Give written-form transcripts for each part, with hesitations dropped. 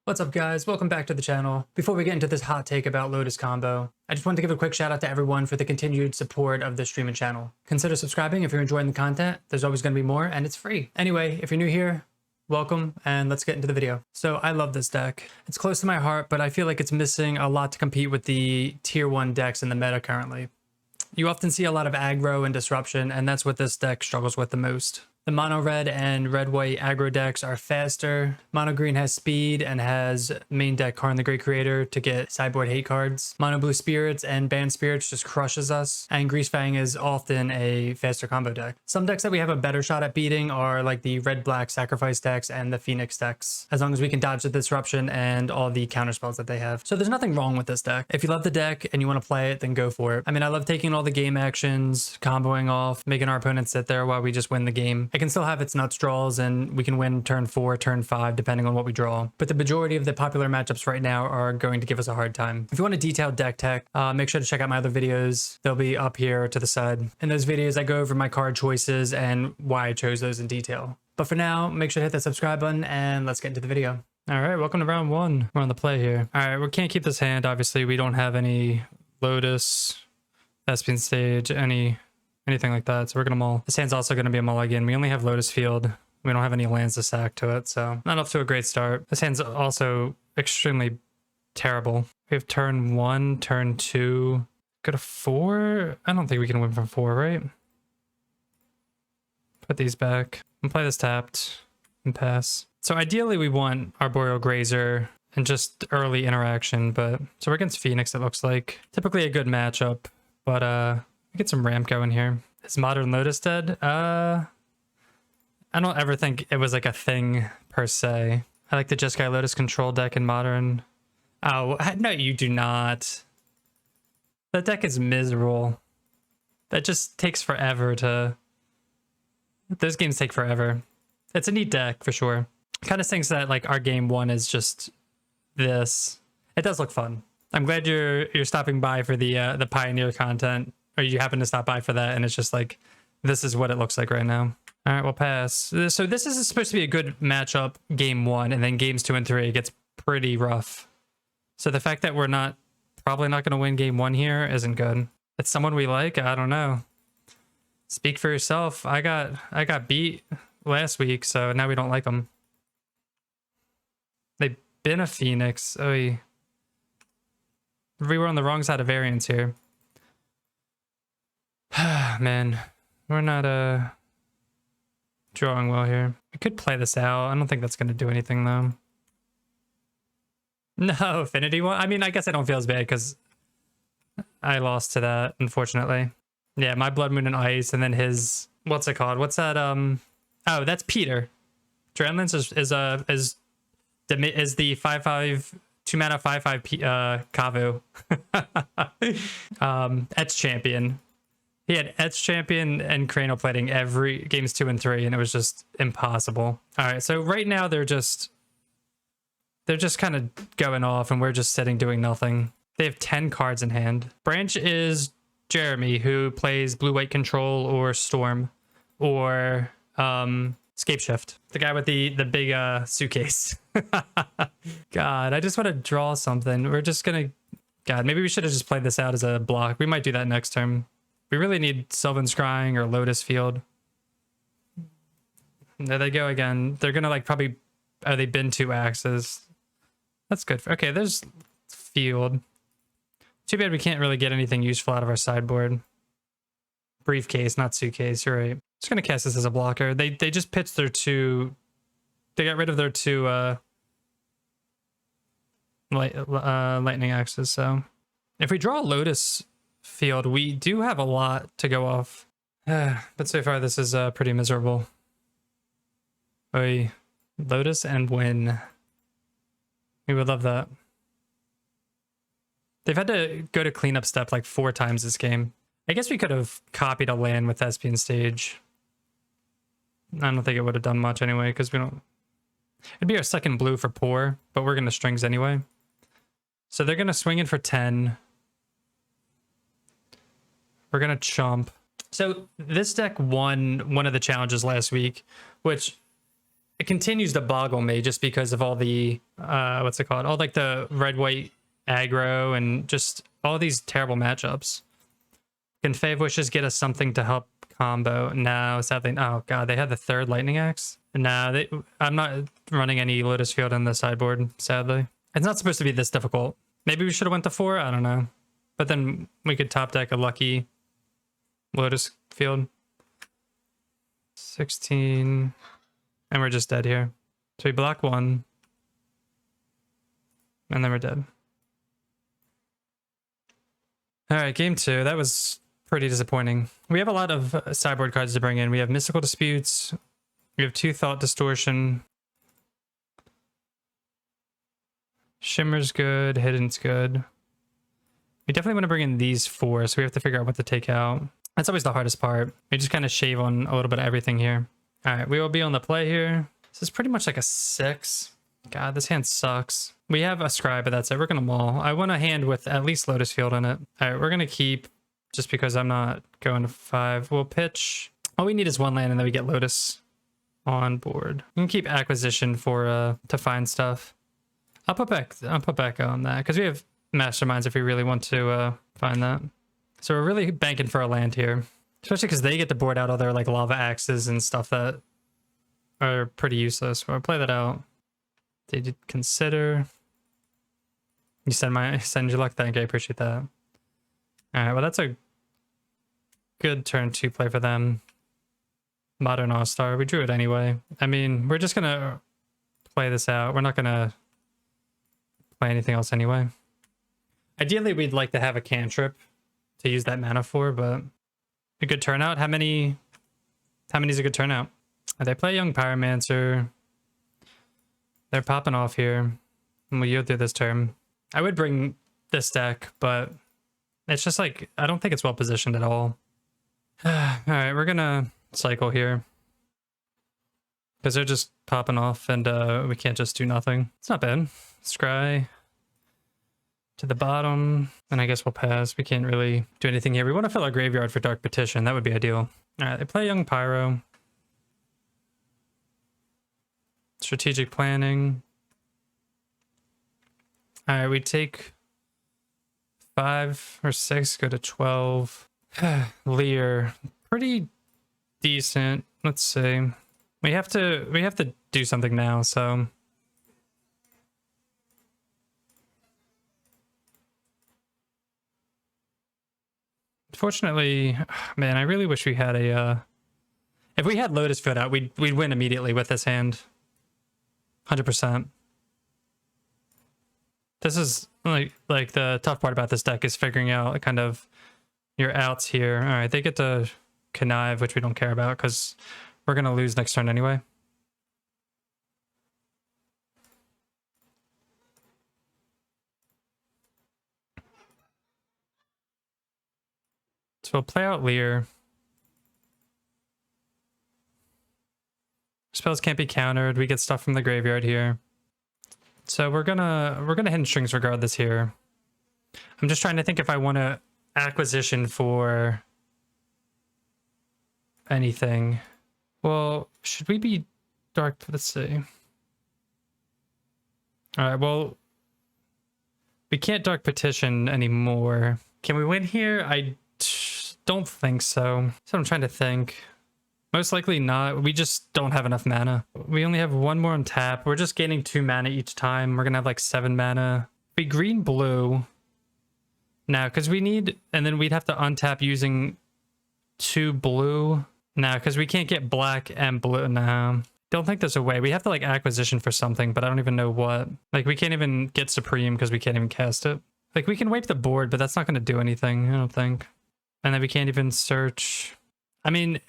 What's up guys, welcome back to the channel. Before we get into this hot take about Lotus combo, I just wanted to give a quick shout out to everyone for the continued support of the stream and channel. Consider subscribing if you're enjoying the content, there's always going to be more and it's free. Anyway, if you're new here, welcome and let's get into the video. So I love this deck. It's close to my heart, but I feel like it's missing a lot to compete with the tier 1 decks in the meta currently. You often see a lot of aggro and disruption, and that's what this deck struggles with the most. The mono red and red white aggro decks are faster. Mono green has speed and has main deck Karn the Great Creator to get sideboard hate cards. Mono blue spirits and banned spirits just crushes us. And Greasefang is often a faster combo deck. Some decks that we have a better shot at beating are like the red black sacrifice decks and the Phoenix decks, as long as we can dodge the disruption and all the counter spells that they have. So there's nothing wrong with this deck. If you love the deck and you want to play it, then go for it. I mean, I love taking all the game actions, comboing off, making our opponents sit there while we just win the game. It can still have its nuts draws and we can win turn 4, turn 5, depending on what we draw. But the majority of the popular matchups right now are going to give us a hard time. If you want a detailed deck tech, make sure to check out my other videos. They'll be up here to the side. In those videos, I go over my card choices and why I chose those in detail. But for now, make sure to hit that subscribe button and let's get into the video. All right, welcome to round 1. We're on the play here. All right, we can't keep this hand. Obviously, we don't have any Lotus, Thespian Stage, anything like that, so we're gonna mull. This hand's also gonna be a mulligan. We only have Lotus Field. We don't have any lands to sack to it, so not off to a great start. This hand's also extremely terrible. We have turn 1, turn 2, go to 4. I don't think we can win from 4, right? Put these back and play this tapped and pass. So ideally we want Arboreal Grazer and just early interaction, but so we're against Phoenix, it looks like. Typically a good matchup, but get some ramp going here. Is Modern Lotus dead? I don't ever think it was like a thing per se. I like the Jeskai Lotus Control deck in Modern. Oh, no, you do not. That deck is miserable. That just takes forever to... Those games take forever. It's a neat deck for sure. Kind of thinks that like our game 1 is just this. It does look fun. I'm glad you're stopping by for the Pioneer content. Or you happen to stop by for that, and it's just like, this is what it looks like right now. All right, we'll pass. So this is supposed to be a good matchup game 1, and then games 2 and 3 it gets pretty rough. So the fact that we're probably not going to win game 1 here isn't good. It's someone we like? I don't know. Speak for yourself. I got beat last week, so now we don't like them. They've been a Phoenix. Oh, we were on the wrong side of Variance here. Man, we're not drawing well here. We could play this out. I don't think that's going to do anything though. No, Affinity one. I mean, I guess I don't feel as bad because I lost to that, unfortunately. Yeah, my Blood Moon and Ice, and then his, what's it called? What's that? Oh, that's Peter. Dragonlance is the 5/5 2-mana 5/5 Kavu. Etch Champion. He had Etch Champion and Cranial Plating every games 2 and 3, and it was just impossible. All right, so right now they're just kind of going off, and we're just sitting doing nothing. They have 10 cards in hand. Branch is Jeremy, who plays Blue-White Control or Storm or Scapeshift. The guy with the big suitcase. God, I just want to draw something. We're just gonna... God, maybe we should have just played this out as a block. We might do that next turn. We really need Sylvan Scrying or Lotus Field. There they go again. They're gonna like probably... Oh, they've been 2 axes. That's good. Okay, there's Field. Too bad we can't really get anything useful out of our sideboard. Briefcase, not suitcase. You're right. Just gonna cast this as a blocker. They just pitched their 2... They got rid of their 2 lightning axes, so... If we draw a Lotus Field, we do have a lot to go off. But so far this is pretty miserable. Oy. Lotus and win. We would love that. They've had to go to cleanup step like 4 times this game. I guess we could have copied a land with Thespian Stage. I don't think it would have done much anyway, because we don't... It'd be our second blue for poor, but we're going to strings anyway. So they're going to swing in for 10. We're going to chomp. So this deck won one of the challenges last week, which it continues to boggle me just because of all the what's it called? All like the red-white aggro and just all these terrible matchups. Can Fave Wishes get us something to help combo? No, sadly. Oh god, they had the third Lightning Axe. No, I'm not running any Lotus Field on the sideboard, sadly. It's not supposed to be this difficult. Maybe we should have went to 4, I don't know. But then we could top deck a lucky Lotus Field. 16. And we're just dead here. So we block 1. And then we're dead. Alright, game 2. That was pretty disappointing. We have a lot of sideboard cards to bring in. We have Mystical Disputes. We have 2 Thought Distortion. Shimmer's good. Hidden's good. We definitely want to bring in these 4, so we have to figure out what to take out. That's always the hardest part. We just kind of shave on a little bit of everything here. Alright, we will be on the play here. This is pretty much like a 6. God, this hand sucks. We have a Scry, but that's it. We're going to maul. I want a hand with at least Lotus Field in it. Alright, we're going to keep just because I'm not going to 5. We'll pitch. All we need is 1 land and then we get Lotus on board. We can keep Acquisition for to find stuff. I'll put back on that because we have Masterminds if we really want to find that. So we're really banking for a land here. Especially because they get to board out other like Lava Axes and stuff that are pretty useless. We'll play that out. They did consider. You send your luck. Thank you. I appreciate that. Alright, well that's a good turn 2 play for them. Modern All-Star. We drew it anyway. I mean, we're just gonna play this out. We're not gonna play anything else anyway. Ideally, we'd like to have a cantrip to use that mana for, but a good turnout. How many is a good turnout? They play Young Pyromancer. They're popping off here. And we'll yield through this turn. I would bring this deck, but it's just like, I don't think it's well positioned at all. Alright, we're gonna cycle here. Because they're just popping off and we can't just do nothing. It's not bad. Scry to the bottom. And I guess we'll pass. We can't really do anything here. We want to fill our graveyard for Dark Petition. That would be ideal. Alright, they play Young Pyro. Strategic planning. Alright, we take 5 or 6, go to 12. Lear. Pretty decent. Let's see. We have to do something now, so unfortunately, man, I really wish we had a if we had Lotus Field out, we'd win immediately with this hand. 100%. This is like the tough part about this deck is figuring out kind of your outs here. All right, they get to connive, which we don't care about because we're gonna lose next turn anyway. So we'll play out Lear. Spells can't be countered. We get stuff from the graveyard here. So we're gonna hidden strings regardless here. I'm just trying to think if I want to acquisition for anything. Well, should we be dark? Let's see. All right, well, we can't Dark Petition anymore. Can we win here? I don't think so. So I'm trying to think. Most likely not. We just don't have enough mana. We only have 1 more on tap. We're just gaining 2 mana each time. We're gonna have like 7 mana. We green blue now because we need, and then we'd have to untap using 2 blue now because we can't get black and blue now. Don't think there's a way. We have to like acquisition for something, but I don't even know what. Like we can't even get Supreme because we can't even cast it. Like we can wipe the board, but that's not gonna do anything, I don't think. And then we can't even search. I mean,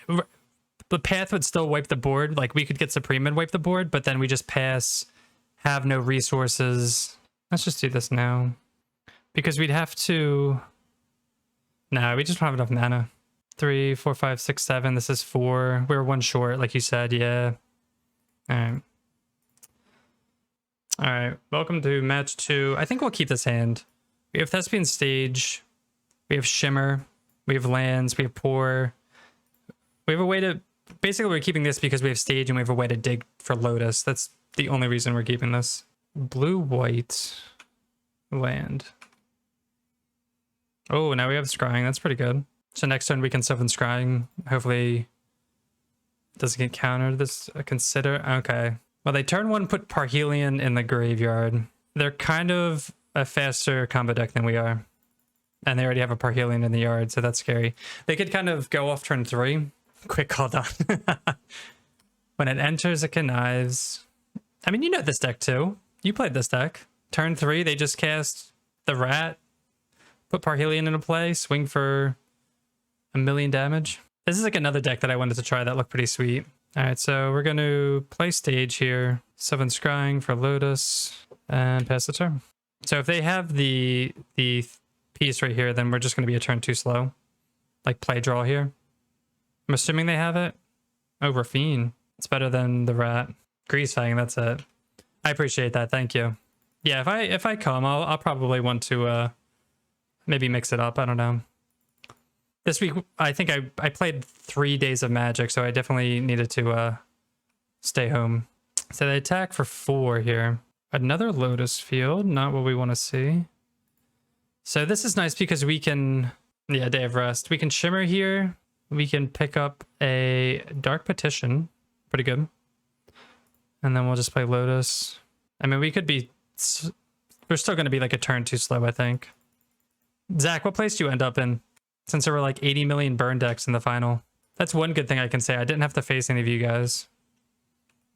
the path would still wipe the board. Like we could get Supreme and wipe the board, but then we just pass, have no resources. Let's just do this now. Because we'd have to... No, we just don't have enough mana. 3, 4, 5, 6, 7. This is 4. We're 1 short, like you said, yeah. Alright. Alright, welcome to match 2. I think we'll keep this hand. We have Thespian Stage. We have Shimmer. We have lands. We have Pour. We have a way to Basically, we're keeping this because we have stage and we have a way to dig for Lotus. That's the only reason we're keeping this. Blue-white land. Oh, now we have Scrying. That's pretty good. So next turn we can Sylvan Scrying. Hopefully it doesn't get countered. This consider. Okay. Well, they turn one, put Parhelion in the graveyard. They're kind of a faster combo deck than we are. And they already have a Parhelion in the yard, so that's scary. They could kind of go off turn 3. Quick call done. When it enters, it connives. I mean, you know this deck too. You played this deck. Turn 3, they just cast the rat, put Parhelion into play, swing for 1,000,000 damage. This is like another deck that I wanted to try that looked pretty sweet. All right, so we're going to play stage here. Sylvan Scrying for Lotus and pass the turn. So if they have the piece right here, then we're just going to be a turn too slow. Like play draw here. I'm assuming they have it. Oh, Rafine. It's better than the rat. Greasefang, that's it. I appreciate that. Thank you. Yeah, if I come, I'll probably want to maybe mix it up. I don't know. This week, I think I played 3 days of Magic, so I definitely needed to stay home. So they attack for 4 here. Another Lotus field, not what we want to see. So this is nice because we can, yeah, Day of Rest. We can Shimmer here. We can pick up a Dark Petition. Pretty good. And then we'll just play Lotus. I mean, we could be, we're still going to be like a turn too slow, I think. Zach, what place do you end up in? Since there were like 80 million burn decks in the final. That's one good thing I can say. I didn't have to face any of you guys.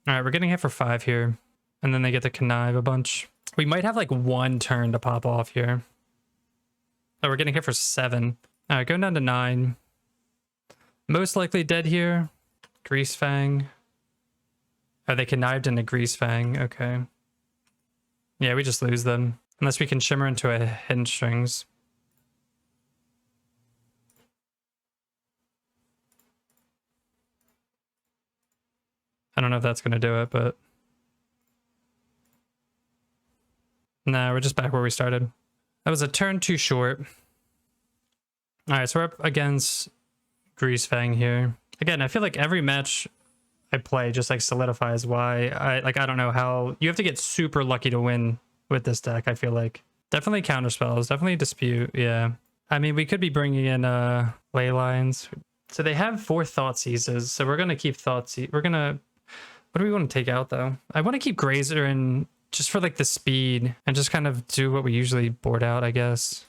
All right, we're getting hit for 5 here. And then they get to connive a bunch. We might have like 1 turn to pop off here. Oh, we're getting hit for 7. All right, going down to 9. Most likely dead here. Greasefang. Oh, they connived into Greasefang. Okay. Yeah, we just lose them. Unless we can Shimmer into a Hidden Strings. I don't know if that's going to do it, but... Nah, we're just back where we started. That was a turn too short. Alright, so we're up against Greasefang here. Again, I feel like every match I play just like solidifies why I don't know how... You have to get super lucky to win with this deck, I feel like. Definitely counterspells, definitely dispute, yeah. I mean, we could be bringing in ley lines. So they have 4 Thoughtseizes, so we're going to keep Thoughtseize. We're going to... What do we want to take out, though? I want to keep Grazer in just for, like, the speed and just kind of do what we usually board out, I guess.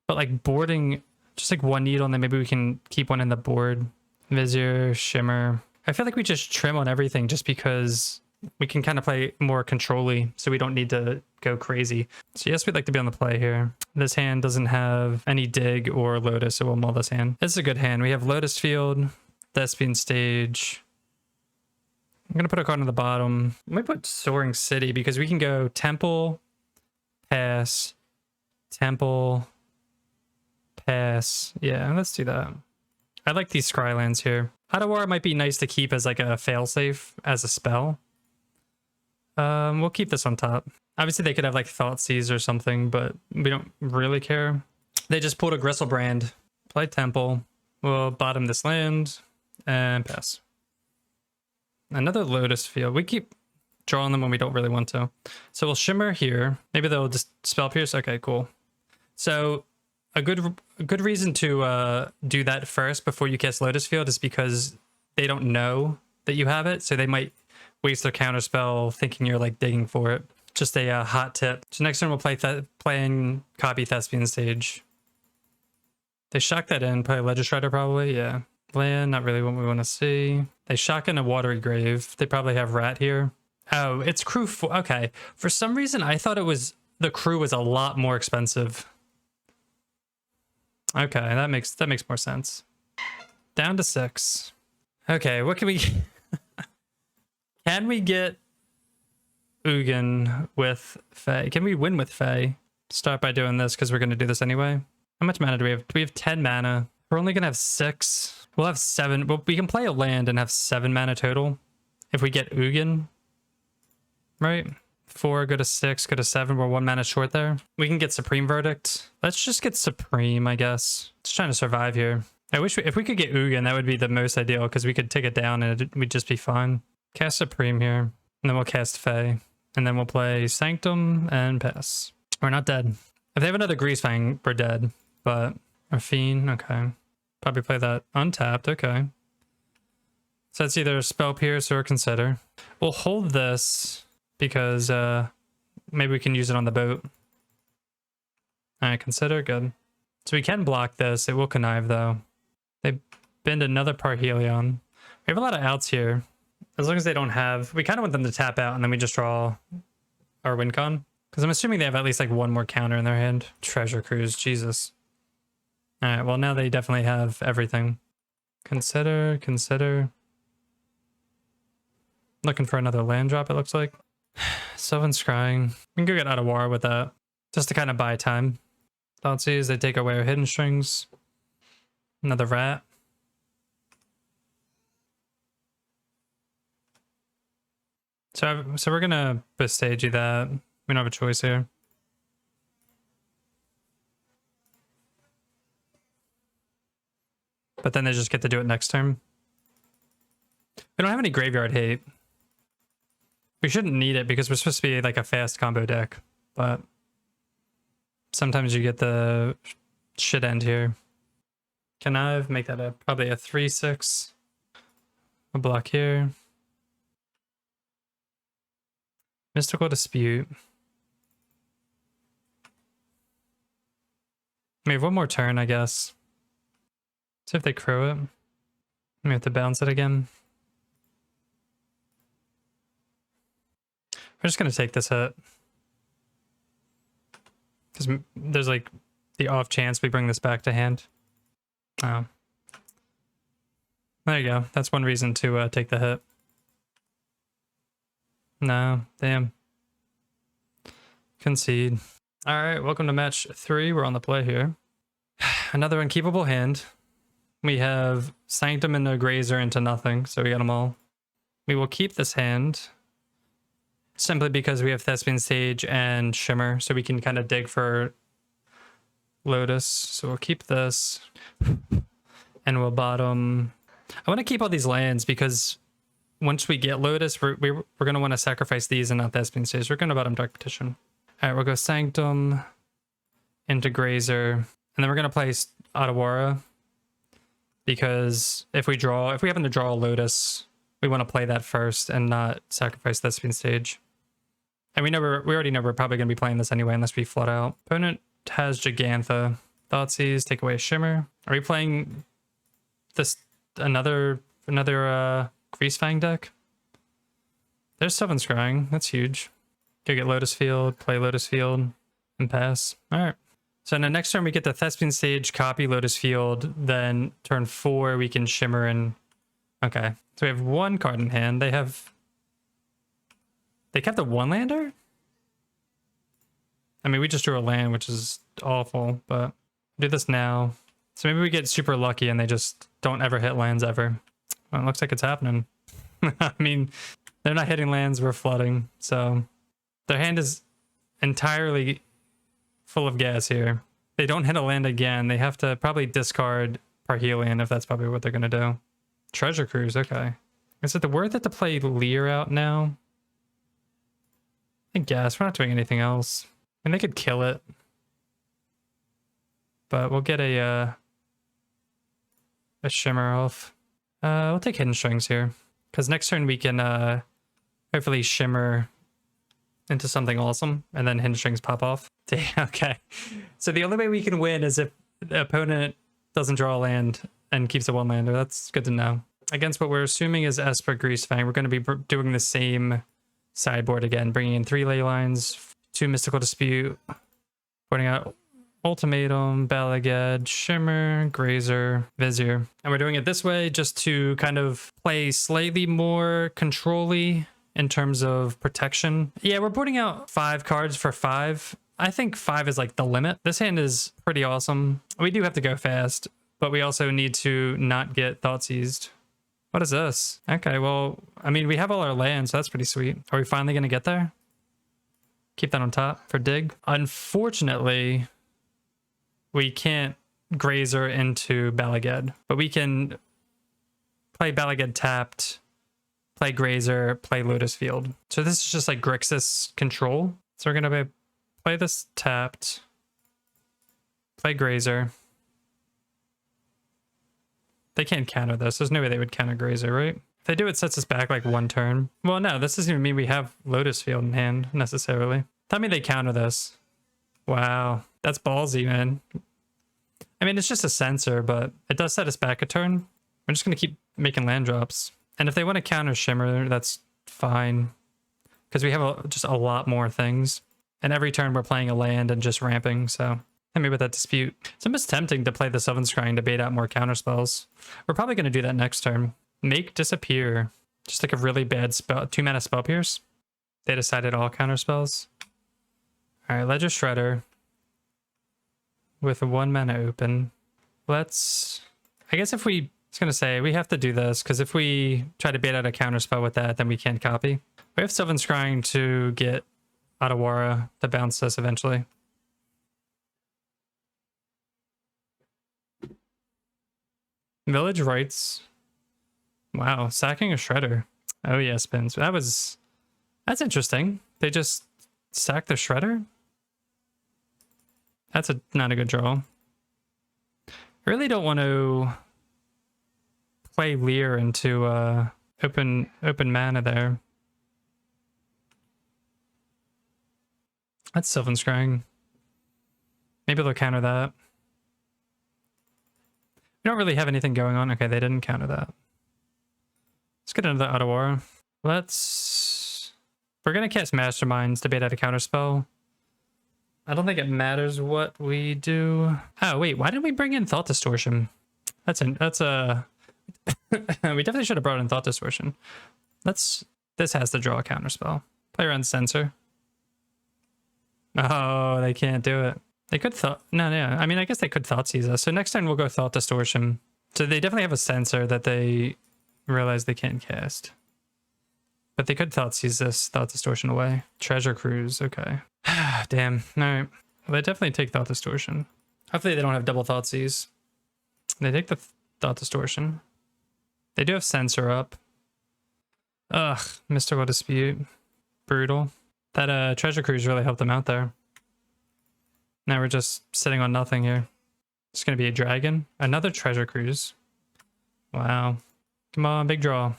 But, like, boarding just, like, 1 needle, and then maybe we can keep 1 in the board. Vizier, Shimmer. I feel like we just trim on everything just because we can kind of play more control-y, so we don't need to go crazy. So yes, we'd like to be on the play here. This hand doesn't have any dig or Lotus, so we'll mull this hand. This is a good hand. We have Lotus Field, Thespian Stage. I'm going to put a card on the bottom. I might put Soaring City because we can go Temple, Pass, Temple, Pass. Yeah, let's do that. I like these Scrylands here. Otawara might be nice to keep as like a failsafe as a spell. We'll keep this on top. Obviously, they could have like Thoughtseize or something, but we don't really care. They just pulled a Gristlebrand. Play Temple. We'll bottom this land and pass. Another Lotus Field. We keep drawing them when we don't really want to. So we'll Shimmer here. Maybe they'll just Spell Pierce. Okay, cool. So a good reason to do that first before you cast Lotus Field is because they don't know that you have it, so they might waste their counterspell thinking you're like digging for it. Just a hot tip. So next turn we'll play in copy Thespian Stage. They shock that in, play Legistrator probably, yeah. Land, not really what we want to see. They shock in a Watery Grave. They probably have Rat here. Oh, it's crew 4. Okay. For some reason I thought it was the crew was a lot more expensive. Okay, that makes more sense. Down to 6. Okay, what can we can we get Ugin with Fae? Can we win with Fae? Start by doing this because we're going to do this anyway. How much mana do we have? We have 10 mana. We're only going to have 6. We'll have 7. Well, we can play a land and have 7 mana total if we get Ugin. Right? 4, go to 6, go to 7. We're 1 mana short there. We can get Supreme Verdict. Let's just get Supreme, I guess. Just trying to survive here. I wish if we could get Ugin, that would be the most ideal because we could take it down and we'd just be fine. Cast Supreme here, and then we'll cast Fae, and then we'll play Sanctum and pass. We're not dead. If they have another Greasefang, we're dead. But a Fiend, okay. Probably play that untapped, okay. So that's either Spell Pierce or Consider. We'll hold this because maybe we can use it on the boat. All right, Consider, good. So we can block this. It will connive though. They bend another Parhelion. We have a lot of outs here. As long as they don't have... We kind of want them to tap out and then we just draw our win con. Because I'm assuming they have at least like one more counter in their hand. Treasure Cruise, Jesus. Alright, well now they definitely have everything. Consider. Looking for another land drop, it looks like. Sylvan Scrying. We can go get Otawara with that. Just to kind of buy time. Thoughtseize, they take away our hidden strings. Another rat. So we're gonna Boseiju that. We don't have a choice here. But then they just get to do it next turn. We don't have any graveyard hate. We shouldn't need it because we're supposed to be like a fast combo deck. But sometimes you get the shit end here. Can I make that probably a 3/6? A block here. Mystical Dispute. We have one more turn, I guess. See if they crow it. We have to bounce it again. We're just going to take this hit. Because there's like the off chance we bring this back to hand. Oh. There you go. That's one reason to take the hit. No, damn. Concede. Alright, welcome to match 3. We're on the play here. Another unkeepable hand. We have Sanctum and a Grazer into nothing, so we got them all. We will keep this hand. Simply because we have Thespian Sage and Shimmer, so we can kind of dig for Lotus. So we'll keep this. And we'll bottom... I want to keep all these lands because once we get Lotus, we're going to want to sacrifice these and not Thespian Sage. We're going to bottom Dark Petition. Alright, we'll go Sanctum into Grazer. And then we're going to play Otawara. Because if we happen to draw a Lotus, we want to play that first and not sacrifice Thespian Sage. And we already know we're probably going to be playing this anyway unless we flood out. Opponent has Gigantha. Thoughtseize, take away Shimmer. Are we playing this another Greasefang deck? There's Sylvan Scrying. That's huge. Go get Lotus Field, play Lotus Field, and pass. Alright. So in the next turn we get the Thespian Sage, copy Lotus Field, then turn 4 we can Shimmer and... Okay. So we have one card in hand. They kept a 1-lander? I mean, we just drew a land, which is awful, but do this now. So maybe we get super lucky and they just don't ever hit lands ever. Well, it looks like it's happening. I mean, they're not hitting lands, we're flooding. So their hand is entirely full of gas here. They don't hit a land again. They have to probably discard Parhelion if that's probably what they're going to do. Treasure Cruise, okay. Is it worth it to play Lear out now? I guess. We're not doing anything else. And they could kill it. But we'll get a Shimmer off. We'll take Hidden Strings here. Because next turn we can hopefully Shimmer into something awesome. And then Hidden Strings pop off. Okay. So the only way we can win is if the opponent doesn't draw a land and keeps a 1-lander. That's good to know. Against what we're assuming is Esper Greasefang, we're going to be doing the same sideboard again, bringing in 3 ley lines, 2 Mystical Dispute, pointing out Ultimatum, Balagad, Shimmer, Grazer, Vizier. And we're doing it this way just to kind of play slightly more control-y in terms of protection. Yeah, we're putting out 5 cards for 5. I think 5 is like the limit. This hand is pretty awesome. We do have to go fast, but we also need to not get Thoughtseized. What is this? Okay, well, I mean, we have all our lands, so that's pretty sweet. Are we finally going to get there? Keep that on top for dig. Unfortunately, we can't Grazer into Balaged, but we can play Balaged tapped, play Grazer, play Lotus Field. So this is just like Grixis Control. So we're gonna play this tapped, play Grazer. They can't counter this. There's no way they would counter Grazer, right? If they do, it sets us back like one turn. Well, no, this doesn't even mean we have Lotus Field in hand necessarily. Tell me they counter this. Wow, that's ballsy, man. I mean, it's just a sensor, but it does set us back a turn. We're just going to keep making land drops. And if they want to counter Shimmer, that's fine. Because we have just a lot more things. And every turn we're playing a land and just ramping, so... Hit me with that dispute. It's almost tempting to play the Sylvan Scrying to bait out more counter spells. We're probably going to do that next turn. Make Disappear. Just like a really bad spell. 2-mana Spell Pierce. They decided all counter spells. Alright, Ledger Shredder. With a 1-mana open. Let's... I guess if we... I was going to say, we have to do this, because if we try to bait out a counter spell with that, then we can't copy. We have Sylvan Scrying to get Otawara to bounce this eventually. Village Rites. Wow, sacking a Shredder. Oh yeah, spins. That's interesting. They just sack the Shredder? That's not a good draw. I really don't want to play Leer into open mana there. That's Sylvan Scrying. Maybe they'll counter that. We don't really have anything going on. Okay, they didn't counter that. Let's get into the Otawara. We're going to cast Masterminds to bait out a counterspell. I don't think it matters what we do. Oh, wait. Why didn't we bring in Thought Distortion? We definitely should have brought in Thought Distortion. This has to draw a counterspell. Play around Censor. Oh, they can't do it. They could I mean, I guess they could Thoughtseize us. So next time we'll go Thought Distortion. So they definitely have a Censor that they realize they can't cast. But they could Thoughtseize this Thought Distortion away. Treasure Cruise, okay. Damn, alright. Well, they definitely take Thought Distortion. Hopefully they don't have double Thoughtseize. They take the Thought Distortion. They do have Censor up. Ugh, Mystical Dispute. Brutal. That Treasure Cruise really helped them out there. Now we're just sitting on nothing here. It's going to be a dragon. Another Treasure Cruise. Wow. Come on, big draw.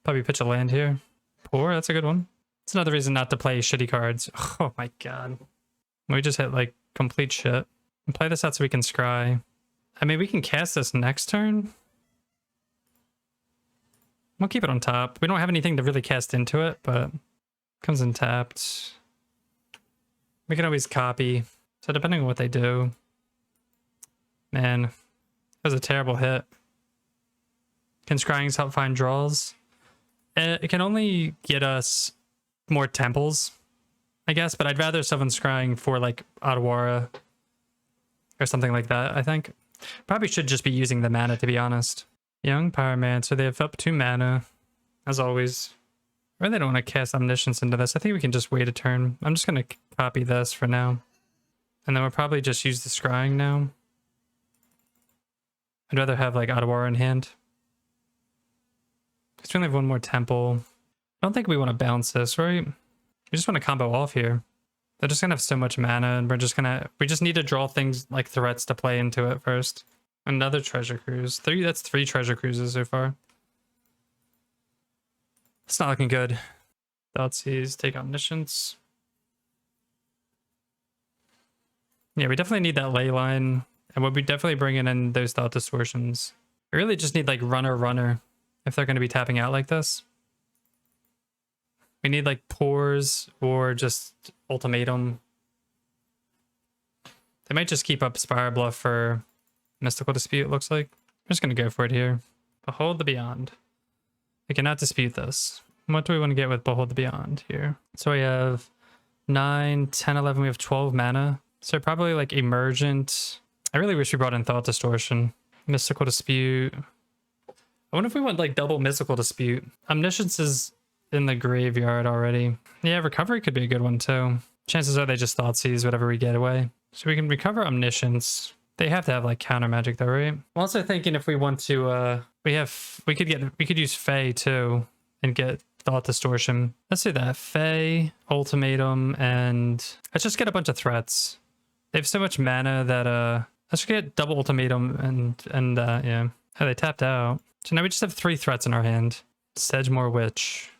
Probably pitch a land here. Poor, that's a good one. It's another reason not to play shitty cards. Oh my god. We just hit like complete shit. And play this out so we can scry. I mean, we can cast this next turn. We'll keep it on top. We don't have anything to really cast into it, but comes in tapped. We can always copy. So depending on what they do. Man, that was a terrible hit. Can Scryings help find draws? It can only get us more temples, I guess, but I'd rather Sylvan Scrying for like Otawara or something like that, I think. Probably should just be using the mana, to be honest. Young Pyromancer, they have up 2 mana, as always. I really don't want to cast Omniscience into this. I think we can just wait a turn. I'm just going to copy this for now. And then we'll probably just use the Scrying now. I'd rather have like Otawara in hand. Because we only have 1 more temple. I don't think we want to bounce this, right? We just want to combo off here. They're just going to have so much mana, and we just need to draw things like threats to play into it first. Another Treasure Cruise. That's 3 Treasure Cruises so far. It's not looking good. Thoughtseize, take Omniscience. Yeah, we definitely need that ley line. And we'll be definitely bringing in those Thought Distortions. We really just need like runner if they're going to be tapping out like this. We need like Pores or just Ultimatum. They might just keep up Spire Bluff for Mystical Dispute, it looks like. I'm just going to go for it here. Behold the Beyond. I cannot dispute this. What do we want to get with Behold the Beyond here? So we have 9, 10, 11. We have 12 mana. So probably like Emergent. I really wish we brought in Thought Distortion. Mystical Dispute. I wonder if we want like double Mystical Dispute. Omniscience is in the graveyard already. Yeah, recovery could be a good one too. Chances are they just Thoughtseize whatever we get away. So we can recover Omniscience. They have to have like counter magic though, right? I'm also thinking if we want to we could use Fae too and get Thought Distortion. Let's do that. Fae, Ultimatum, and let's just get a bunch of threats. They have so much mana that let's get double Ultimatum and yeah. Oh, they tapped out. So now we just have 3 threats in our hand. Sedgemoor Witch.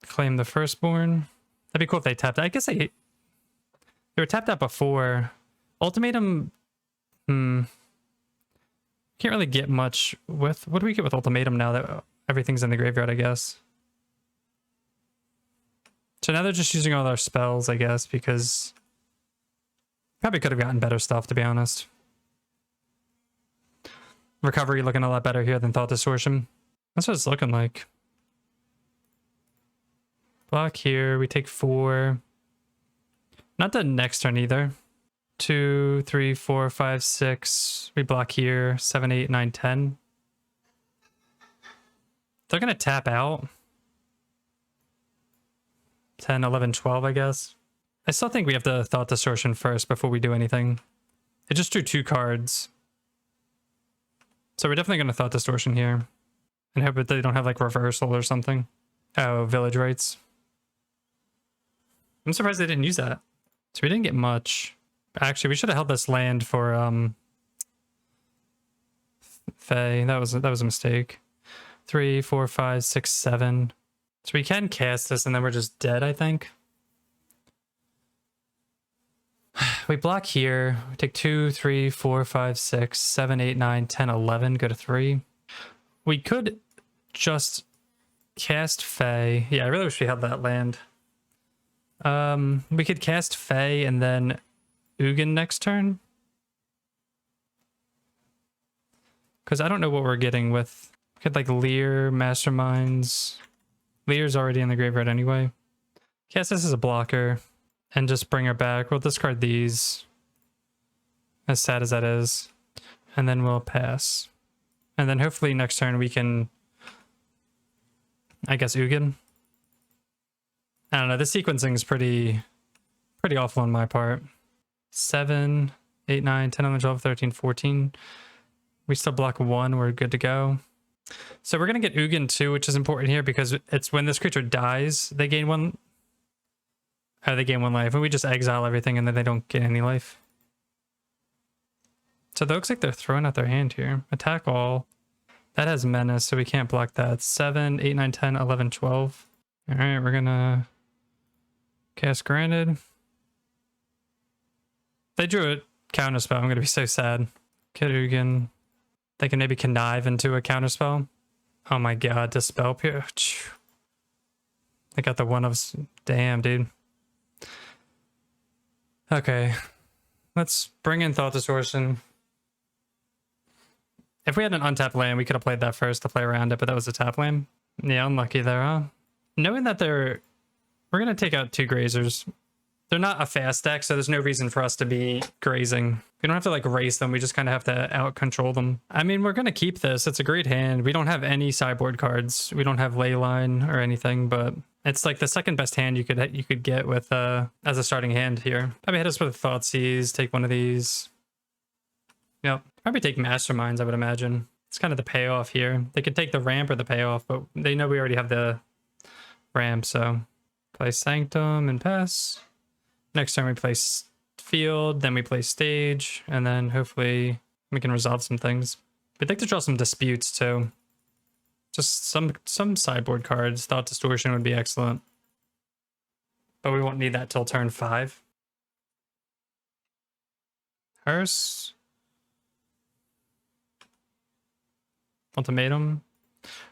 Claim the Firstborn. That'd be cool if they tapped out. I guess they were tapped out before. Ultimatum, can't really get much with... What do we get with Ultimatum now that everything's in the graveyard, I guess? So now they're just using all their spells, I guess, because... Probably could have gotten better stuff, to be honest. Recovery looking a lot better here than Thought Distortion. That's what it's looking like. Block here, we take 4. Not the next turn either. 2, 3, 4, 5, 6. We block here. 7, 8, 9, 10. They're gonna tap out. 10, 11, 12, I guess. I still think we have to Thought Distortion first before we do anything. It just drew 2 cards. So we're definitely gonna Thought Distortion here. And hope that they don't have like reversal or something. Oh, Village Rites. I'm surprised they didn't use that. So we didn't get much. Actually, we should have held this land for Fae. That was a mistake. 3, 4, 5, 6, 7. So we can cast this and then we're just dead, I think. We block here. We take 2, 3, 4, 5, 6, 7, 8, 9, 10, 11. Go to 3. We could just cast Fae. Yeah, I really wish we had that land. We could cast Fae and then Ugin next turn. Because I don't know what we're getting with... We could like Leer, Masterminds. Leer's already in the graveyard anyway. Cast this as a blocker. And just bring her back. We'll discard these. As sad as that is. And then we'll pass. And then hopefully next turn we can... I guess Ugin. I don't know, the sequencing is pretty awful on my part. 7, 8, 9, 10, 11, 12, 13, 14. We still block 1, we're good to go. So we're going to get Ugin too, which is important here because it's when this creature dies, they gain 1... Oh, they gain 1 life, and we just exile everything and then they don't get any life. So it looks like they're throwing out their hand here. Attack all. That has menace, so we can't block that. 7, 8, 9, 10, 11, 12. Alright, we're gonna... Cast Granted. They drew a counterspell. I'm gonna be so sad. Ugin. They can maybe connive into a counterspell. Oh my god, Dispel Pierce. They got the one of... Damn, dude. Okay. Let's bring in Thought Distortion. If we had an untapped land, we could have played that first to play around it, but that was a tap land. Yeah, unlucky there, huh? Knowing that we're going to take out 2 grazers. They're not a fast deck, so there's no reason for us to be grazing. We don't have to like race them, we just kind of have to out-control them. I mean, we're going to keep this. It's a great hand. We don't have any sideboard cards. We don't have Leyline or anything, but it's like the second best hand you could get with as a starting hand here. Probably hit us with Thoughtseize, take one of these. Yep. Probably take Masterminds, I would imagine. It's kind of the payoff here. They could take the ramp or the payoff, but they know we already have the ramp, so play Sanctum and pass. Next turn we play Field, then we play Stage, and then hopefully we can resolve some things. We'd like to draw some Disputes too. Just some sideboard cards. Thought Distortion would be excellent. But we won't need that till turn 5. Hearse. Ultimatum.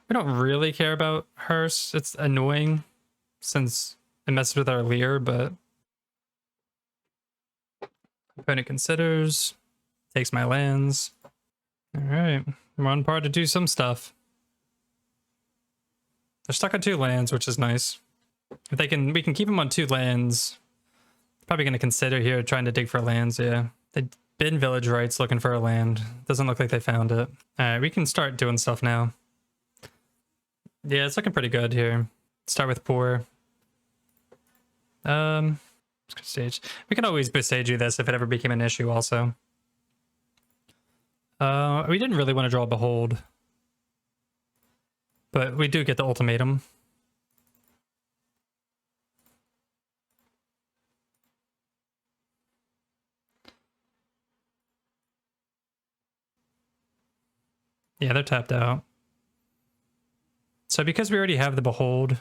We don't really care about Hearse. It's annoying since it messes with our Leer, but opponent considers, takes my lands. Alright, we're on par to do some stuff. They're stuck on 2 lands, which is nice. If they can, we can keep them on 2 lands. Probably going to consider here trying to dig for lands, yeah. They been Village Rites looking for a land. Doesn't look like they found it. Alright, we can start doing stuff now. Yeah, it's looking pretty good here. Start with poor. Stage. We can always Boseiju this if it ever became an issue also. We didn't really want to draw Behold. But we do get the ultimatum. Yeah, they're tapped out. So because we already have the Behold,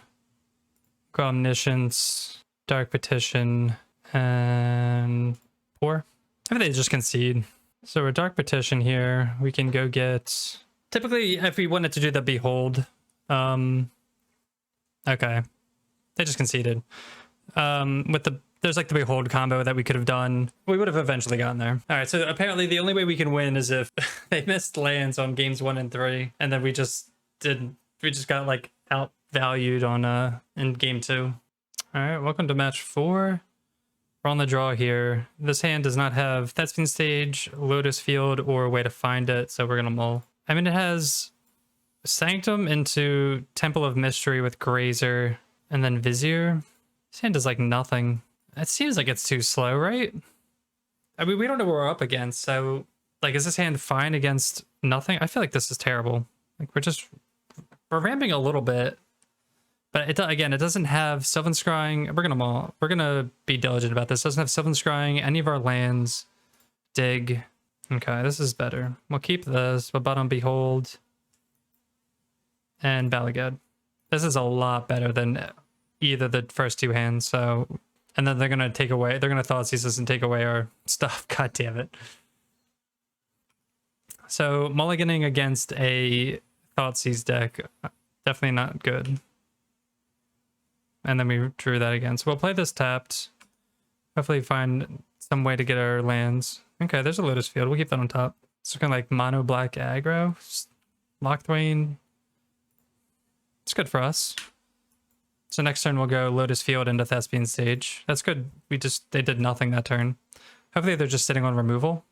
go Omniscience, Dark Petition, and Poor. I think they just concede. So we're Dark Petition here. We can go get... Typically, if we wanted to do the Behold... okay. They just conceded. With the... There's like the Behold combo that we could have done. We would have eventually gotten there. All right, so apparently the only way we can win is if they missed lands on games 1 and 3, and then we just didn't. We just got like outvalued on in game 2. All right, welcome to match 4. We're on the draw here. This hand does not have Thespian Stage, Lotus Field, or a way to find it, so we're gonna mull. I mean, it has Sanctum into Temple of Mystery with Grazer, and then Vizier. This hand does like nothing. It seems like it's too slow, right? I mean, we don't know what we're up against, so like, is this hand fine against nothing? I feel like this is terrible. Like, we're ramping a little bit, but again, it doesn't have Sylvan Scrying. We're gonna be diligent about this. It doesn't have Sylvan Scrying, any of our lands, dig. Okay, this is better. We'll keep this, but bottom Behold and Balagad. This is a lot better than either the first 2 hands, so... And then they're going to take away... They're going to Thoughtseize us and take away our stuff. God damn it. So, mulliganing against a Thoughtseize deck, definitely not good. And then we drew that again. So we'll play this tapped. Hopefully find some way to get our lands. Okay, there's a Lotus Field. We'll keep that on top. It's looking like mono black aggro. Lockthwain. It's good for us. So next turn we'll go Lotus Field into Thespian Stage. That's good. They did nothing that turn. Hopefully they're just sitting on removal.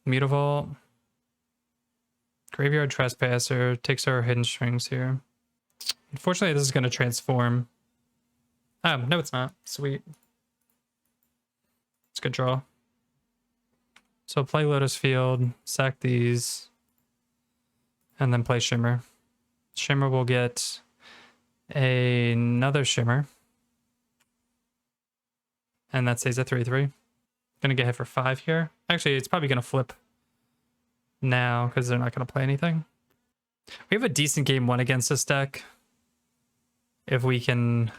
Mutavault. Graveyard Trespasser takes our hidden strings here. Unfortunately, this is going to transform. Oh, no it's not. Sweet. It's a good draw. So play Lotus Field, sack these, and then play Shimmer. Shimmer will get another Shimmer. And that stays at 3/3. Gonna get hit for 5 here. Actually, it's probably gonna flip now because they're not gonna play anything. We have a decent game 1 against this deck. If we can...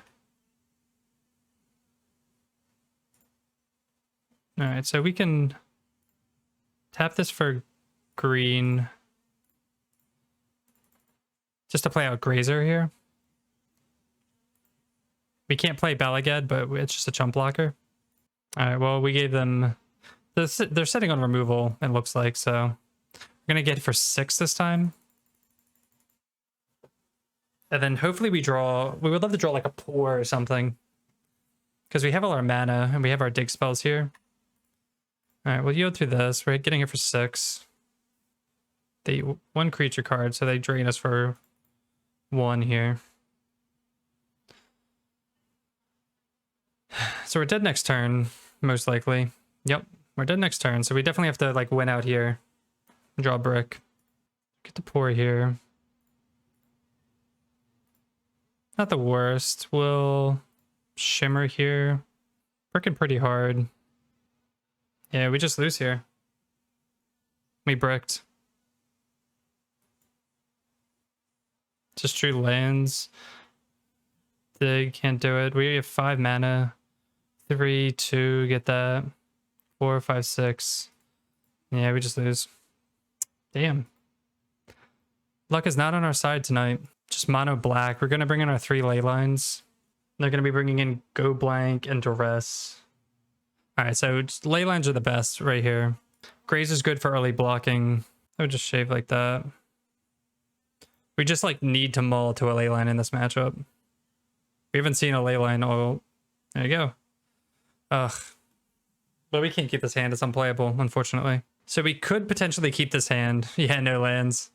Alright, so we can tap this for green. Just to play out Grazer here. We can't play Balagad, but it's just a chump blocker. Alright, well, we gave them... They're sitting on removal, it looks like, so... We're going to get it for 6 this time. And then hopefully we draw... We would love to draw like a Pour or something. Because we have all our mana, and we have our dig spells here. Alright, we'll yield through this. We're getting it for 6. They 1 creature card, so they drain us for 1 here. So we're dead next turn, most likely. Yep, we're dead next turn, so we definitely have to like win out here. Draw a brick. Get the Pour here. Not the worst. We'll Shimmer here. Bricking pretty hard. Yeah, we just lose here. We bricked. Just drew lands. Dig, can't do it. We have 5 mana. 3, 2, get that. 4, 5, 6. Yeah, we just lose. Damn. Luck is not on our side tonight. Just mono black. We're going to bring in our 3 ley lines. They're going to be bringing in Go Blank and Duress. Alright, so just ley lines are the best right here. Graze is good for early blocking. I would just shave like that. We just like need to mull to a ley line in this matchup. We haven't seen a ley line. Oh, there you go. Ugh. But we can't keep this hand. It's unplayable, unfortunately. So we could potentially keep this hand. Yeah, no lands.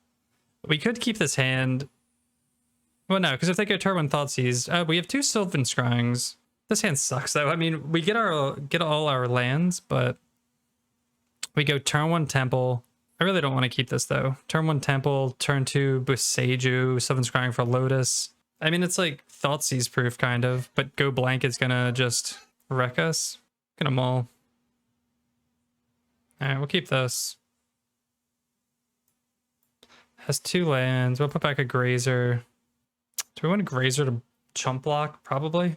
We could keep this hand Well, no, because if they go turn 1 Thoughtseize, we have 2 Sylvan Scryings. This hand sucks, though. I mean, we get all our lands, but we go turn 1 Temple. I really don't want to keep this, though. Turn 1 Temple, turn 2 Boseiju, Sylvan Scrying for Lotus. I mean, it's like Thoughtseize proof, kind of, but go blank is gonna just wreck us. Gonna maul. Alright, we'll keep this. Has 2 lands. We'll put back a Grazer. Do we want a Grazer to chump block? Probably.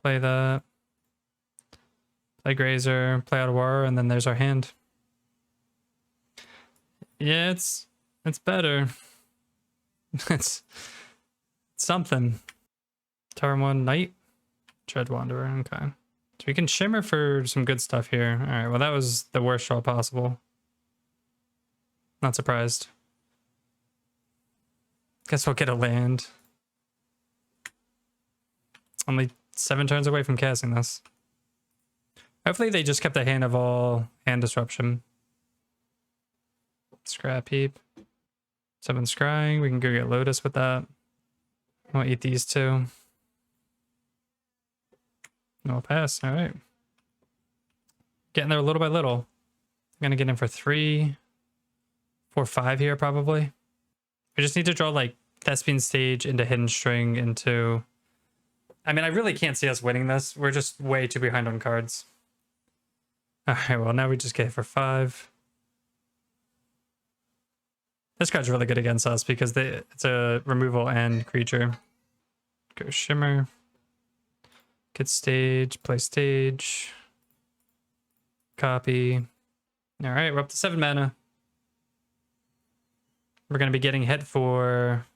Play that. Play Grazer, play Otawara, and then there's our hand. Yeah, it's better. it's something. Turn 1 Knight. Tread Wanderer, okay. So we can shimmer for some good stuff here. Alright, well that was the worst draw possible. Not surprised. Guess we'll get a land. Only 7 turns away from casting this. Hopefully they just kept a hand of all hand disruption. Scrap heap. Sylvan Scrying. We can go get Lotus with that. We'll eat these 2. No pass. All right. Getting there little by little. I'm gonna get in for 3, 4, 5 here probably. We just need to draw like Thespian Stage into Hidden String into. I mean, I really can't see us winning this. We're just way too behind on cards. All right. Well, now we just get for 5. This card's really good against us because it's a removal and creature. Go Shimmer. Get stage, play stage. Copy. All right, we're up to 7 mana. We're going to be getting hit for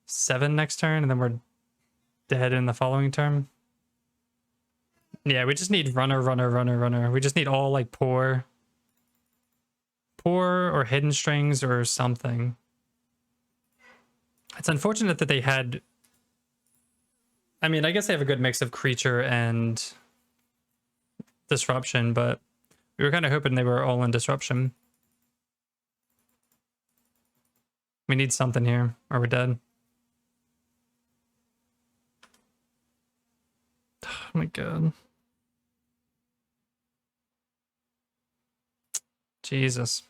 7 next turn, and then we're dead in the following turn. Yeah, we just need runner. We just need all like poor or hidden strings or something. It's unfortunate that they had. I mean, I guess they have a good mix of creature and disruption, but we were kind of hoping they were all in disruption. We need something here, or we're dead. Oh my god. Jesus.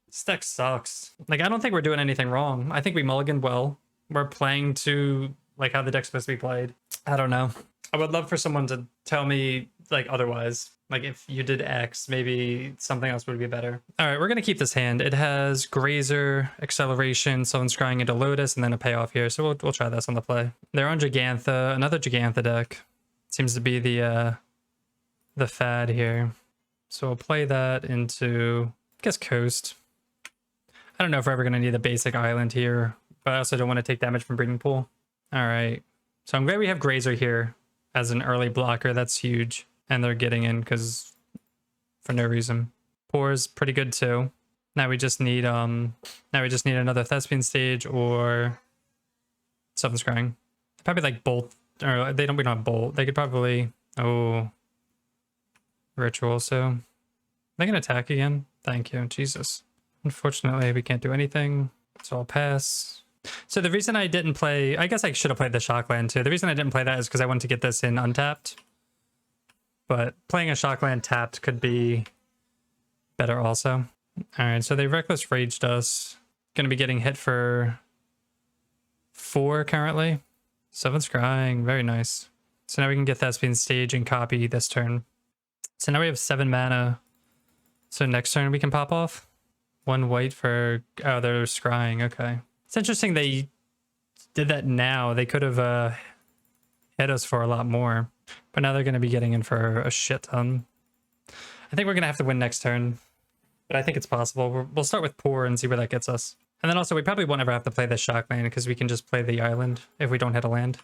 This deck sucks. Like, I don't think we're doing anything wrong. I think we mulliganed well. We're playing to like how the deck's supposed to be played. I don't know. I would love for someone to tell me like otherwise. Like if you did X, maybe something else would be better. All right, we're gonna keep this hand. It has Grazer, Acceleration, Sylvan Scrying into Lotus, and then a payoff here. So we'll try this on the play. They're on Gigantha, another Gigantha deck. Seems to be the fad here. So we'll play that into, I guess, Coast. I don't know if we're ever gonna need a basic island here, but I also don't want to take damage from Breeding Pool. All right, so I'm glad we have Grazer here as an early blocker. That's huge, and they're getting in because for no reason. Poor's pretty good too. Now we just need another Thespian Stage or Sylvan Scrying. Probably like Bolt, or we don't have Bolt. They could probably Ritual. So they can attack again. Thank you, Jesus. Unfortunately, we can't do anything. So I'll pass. So the reason I didn't play, I guess I should have played the Shockland too. The reason I didn't play that is because I wanted to get this in untapped. But playing a Shockland tapped could be better also. All right, so they Reckless Raged us. Going to be getting hit for 4 currently. Sylvan Scrying, very nice. So now we can get Thespian Stage and copy this turn. So now we have 7 mana. So next turn we can pop off. 1 white for, oh, they're Scrying, okay. It's interesting they did that now. They could have hit us for a lot more. But now they're going to be getting in for a shit ton. I think we're going to have to win next turn. But I think it's possible. We'll start with Poor and see where that gets us. And then also we probably won't ever have to play the Shockland because we can just play the island if we don't hit a land.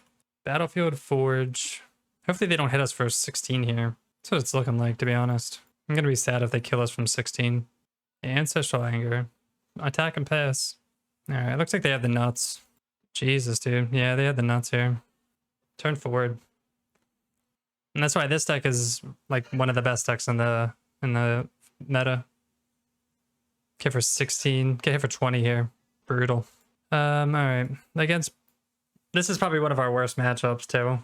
Battlefield Forge. Hopefully they don't hit us for 16 here. That's what it's looking like, to be honest. I'm going to be sad if they kill us from 16. Ancestral Anger. Attack and pass. Alright, looks like they have the nuts. Jesus, dude. Yeah, they have the nuts here. Turn forward. And that's why this deck is like one of the best decks in the meta. Get for 16. Get hit for 20 here. Brutal. All right. Against this is probably one of our worst matchups too.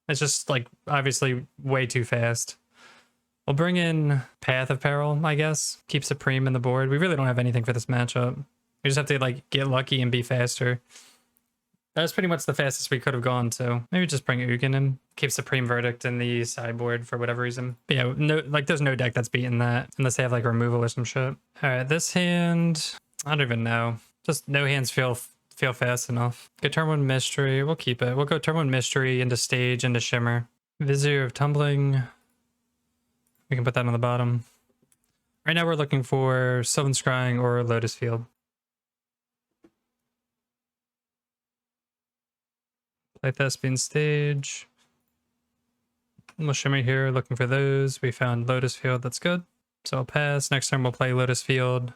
It's just like obviously way too fast. We'll bring in Path of Peril, I guess. Keep Supreme in the board. We really don't have anything for this matchup. We just have to like get lucky and be faster. That's pretty much the fastest we could have gone, so maybe just bring Ugin in. Keep Supreme Verdict in the sideboard for whatever reason. But yeah, no, like there's no deck that's beating that unless they have like removal or some shit. All right, this hand, I don't even know. Just no hands feel fast enough. Go turn 1 Mystery. We'll keep it. We'll go turn 1 Mystery into Stage into Shimmer. Vizier of Tumbling. We can put that on the bottom. Right now we're looking for Sylvan Scrying or Lotus Field. Play Thespian Stage. We'll Shimmer here, looking for those. We found Lotus Field, that's good. So I'll pass. Next turn we'll play Lotus Field.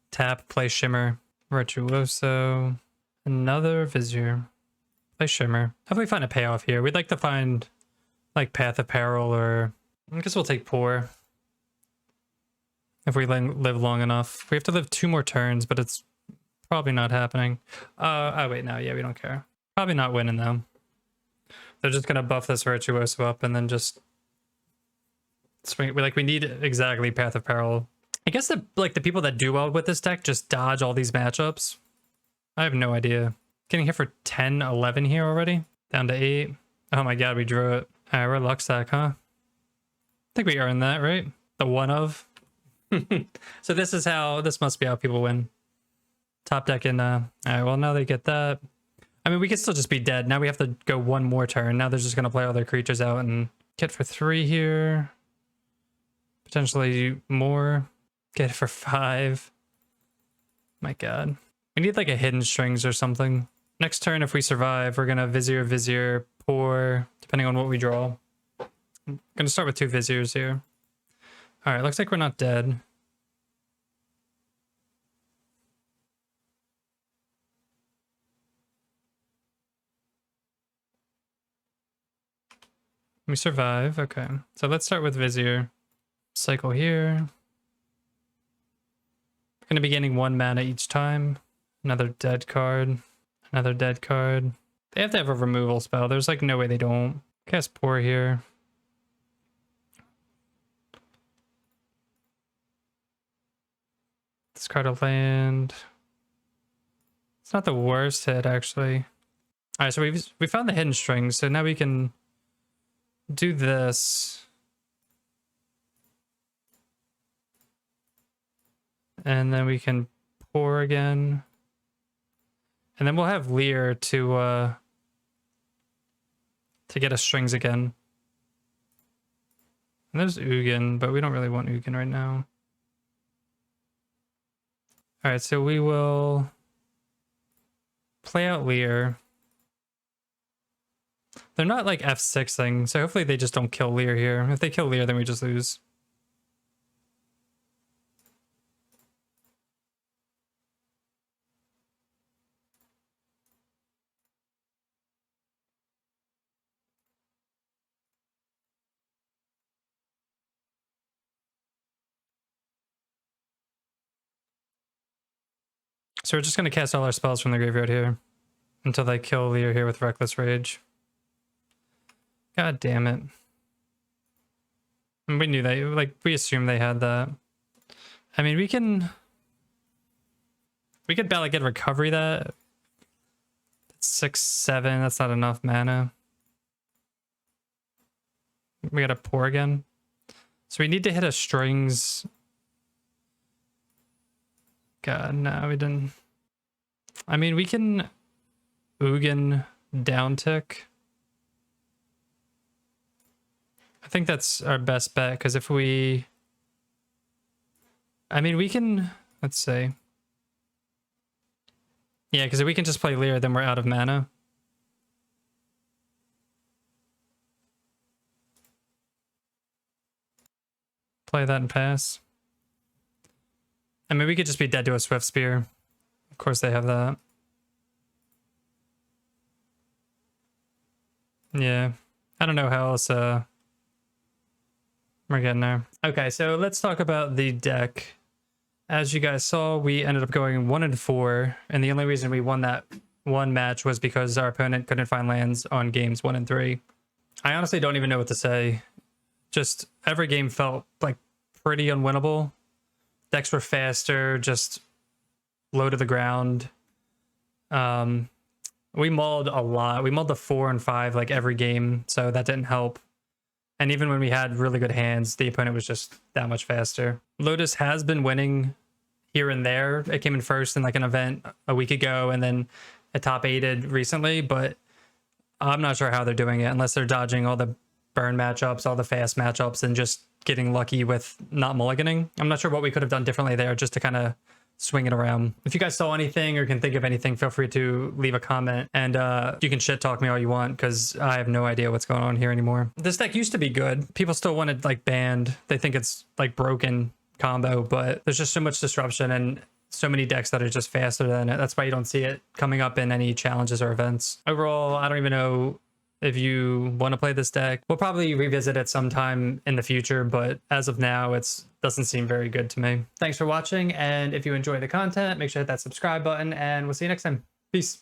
Tap, play Shimmer. Virtuoso. Another Vizier. Play Shimmer. Hopefully find a payoff here. We'd like to find like Path of Peril, or I guess we'll take Poor. If we live long enough. We have to live 2 more turns, but it's probably not happening. Oh wait, no, yeah, we don't care. Probably not winning though. They're just gonna buff this Virtuoso up and then just swing. We need exactly Path of Peril. I guess that like the people that do well with this deck just dodge all these matchups. I have no idea. Getting hit for 10, 11 here already. Down to 8. Oh my god, we drew it. Alright, we're Luxac, huh? I think we earned that, right? The one of. So this must be how people win. Top deck in alright, well now they get that. I mean, we could still just be dead. Now we have to go 1 more turn. Now they're just going to play all their creatures out and get for 3 here. Potentially more. Get for 5. My god. We need like a Hidden Strings or something. Next turn, if we survive, we're going to Vizier, Poor, depending on what we draw. I'm going to start with 2 Viziers here. Alright, looks like we're not dead. We survive, okay. So let's start with Vizier. Cycle here. We're going to be getting 1 mana each time. Another dead card. Another dead card. They have to have a removal spell. There's like no way they don't. Cast Poor here. Discard a land. It's not the worst hit, actually. Alright, so we found the Hidden Strings, so now we can do this. And then we can Poor again. And then we'll have Leer to get us strings again. And there's Ugin, but we don't really want Ugin right now. Alright, so we will play out Leer. They're not like F6ing, so hopefully they just don't kill Leer here. If they kill Leer, then we just lose. So we're just going to cast all our spells from the graveyard here until they kill Leer here with Reckless Rage. God damn it. And we knew that, like, we assumed they had that. I mean, we could Bala get recovery that. That's 6, 7, that's not enough mana. We gotta Poor again. So we need to hit a strings. God, no, we didn't. I mean, we can Ugin down tick. I think that's our best bet, because if we... I mean, we can... Let's see. Yeah, because if we can just play Leer, then we're out of mana. Play that and pass. I mean, we could just be dead to a Swift Spear. Of course they have that. Yeah. I don't know how else we're getting there. Okay, so let's talk about the deck As you guys saw, we ended up going 1-4, and the only reason we won that one match was because our opponent couldn't find lands on games 1 and 3. I honestly don't even know what to say. Just every game felt like pretty unwinnable. Decks were faster, just low to the ground. We mauled a lot. We mauled the 4 and 5 like every game, so that didn't help. And even when we had really good hands, the opponent was just that much faster. Lotus has been winning here and there. It came in first in like an event a week ago, and then it top 8'd recently, but I'm not sure how they're doing it unless they're dodging all the burn matchups, all the fast matchups, and just getting lucky with not mulliganing. I'm not sure what we could have done differently there just to kind of swing it around. If you guys saw anything or can think of anything, feel free to leave a comment, and you can shit talk me all you want because I have no idea what's going on here anymore. This deck used to be good. People still want it like banned. They think it's like broken combo, but there's just so much disruption and so many decks that are just faster than it. That's why you don't see it coming up in any challenges or events. Overall, I don't even know if you want to play this deck. We'll probably revisit it sometime in the future, but as of now, it doesn't seem very good to me. Thanks for watching, and if you enjoy the content, make sure to hit that subscribe button, and we'll see you next time. Peace.